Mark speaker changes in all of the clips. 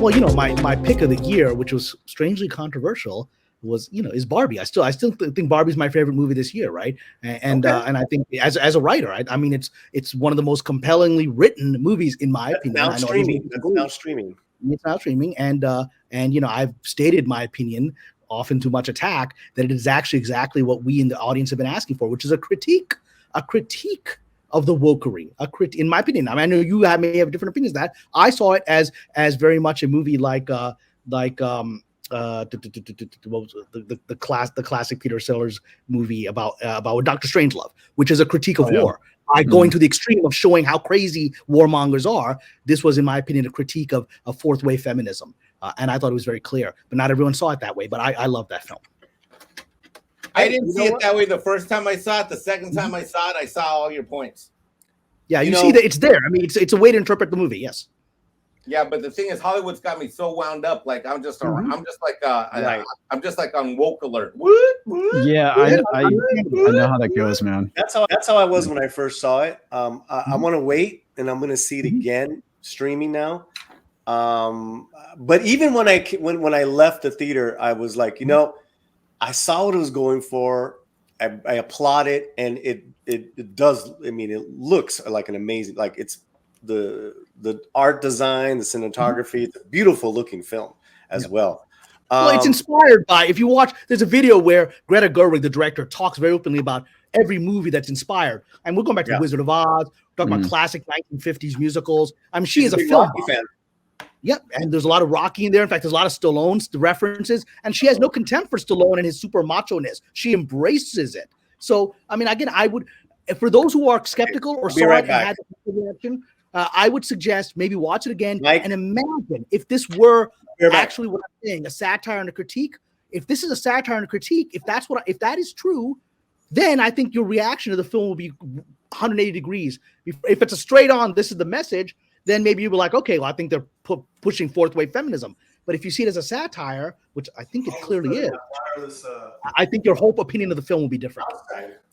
Speaker 1: Well, my pick of the year, which was strangely controversial, was is Barbie. I still think Barbie's my favorite movie this year, right? And I think as a writer, I mean it's one of the most compellingly written movies in my opinion.
Speaker 2: Now streaming. That's now streaming.
Speaker 1: It's now streaming, and I've stated my opinion, often to much attack, that it is actually exactly what we in the audience have been asking for, which is a critique of the wokery. In my opinion, I know you may have different opinions. That I saw it as very much a movie like what was the classic Peter Sellers movie about Dr. Strangelove, which is a critique of war. Going to the extreme of showing how crazy warmongers are. This was, in my opinion, a critique of fourth wave feminism, and I thought it was very clear. But not everyone saw it that way. But I love that film.
Speaker 3: I didn't see it that way the first time I saw it. The second time I saw it, I saw all your points.
Speaker 1: Yeah, you see that it's there. I mean, it's a way to interpret the movie. Yes.
Speaker 3: Yeah, but the thing is, Hollywood's got me so wound up. Like I'm just like on woke alert. What?
Speaker 4: Yeah, I know how that goes, man.
Speaker 2: That's how I was when I first saw it. I want to wait, and I'm going to see it again streaming now. But even when I left the theater, I was like, I saw what it was going for. I applaud it, and it does. I mean, it looks like an amazing, like it's the art design, the cinematography. It's a beautiful looking film as well.
Speaker 1: Well, it's inspired by, if you watch, there's a video where Greta Gerwig, the director, talks very openly about every movie that's inspired. And we're going back to The Wizard of Oz, talking about classic 1950s musicals. I mean, she is a film fan. Yep, and there's a lot of Rocky in there. In fact, there's a lot of Stallone's references, and she has no contempt for Stallone and his super macho-ness. She embraces it. So, I mean, again, I would, for those who are skeptical or saw it and had the reaction, I would suggest maybe watch it again and imagine if this were actually what I'm saying, a satire and a critique. If this is a satire and a critique, if that is true, then I think your reaction to the film will be 180 degrees. If it's a straight on, this is the message, then maybe you'll be like, okay, well, I think they're pushing fourth wave feminism. But if you see it as a satire, which I think it clearly is, I think your whole opinion of the film will be different.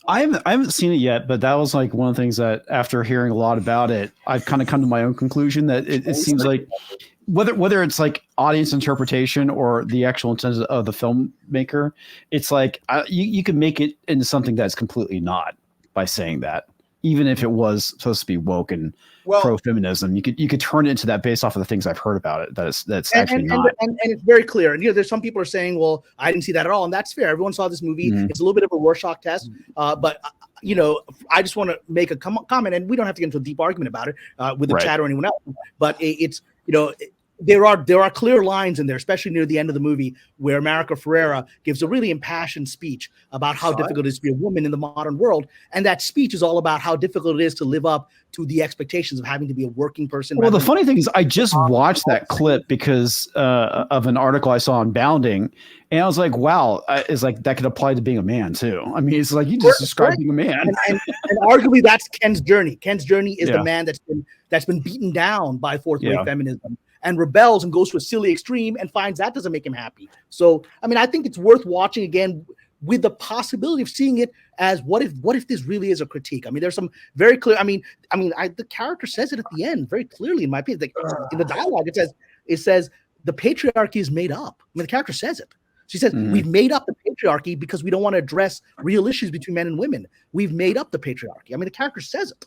Speaker 4: I haven't seen it yet, but that was like one of the things that after hearing a lot about it, I've kind of come to my own conclusion that it seems like whether it's like audience interpretation or the actual intent of the filmmaker, it's like you can make it into something that's completely not by saying that. Even if it was supposed to be woke and pro-feminism, you could turn it into that based off of the things I've heard about it. That's actually not. And it's very clear. And there's some people are saying, well, I didn't see that at all, and that's fair. Everyone saw this movie. It's a little bit of a Rorschach test, but I just want to make a comment, and we don't have to get into a deep argument about it with the chat or anyone else. But it's there are clear lines in there, especially near the end of the movie, where America Ferrera gives a really impassioned speech about how difficult it is to be a woman in the modern world. And that speech is all about how difficult it is to live up to the expectations of having to be a working person. Well, the funny thing is I just watched that clip because of an article I saw on Bounding. And I was like, wow, it's like that could apply to being a man too. I mean, it's like you just described being a man.
Speaker 1: And arguably that's Ken's journey. Ken's journey is the man that's been beaten down by fourth wave feminism and rebels and goes to a silly extreme and finds that doesn't make him happy. So, I mean, I think it's worth watching again with the possibility of seeing it as what if this really is a critique? I mean, there's some very clear. The character says it at the end very clearly, in my opinion. Like, in the dialogue, it says the patriarchy is made up. I mean, the character says it. She says, we've made up the patriarchy because we don't want to address real issues between men and women. We've made up the patriarchy. I mean, the character says it.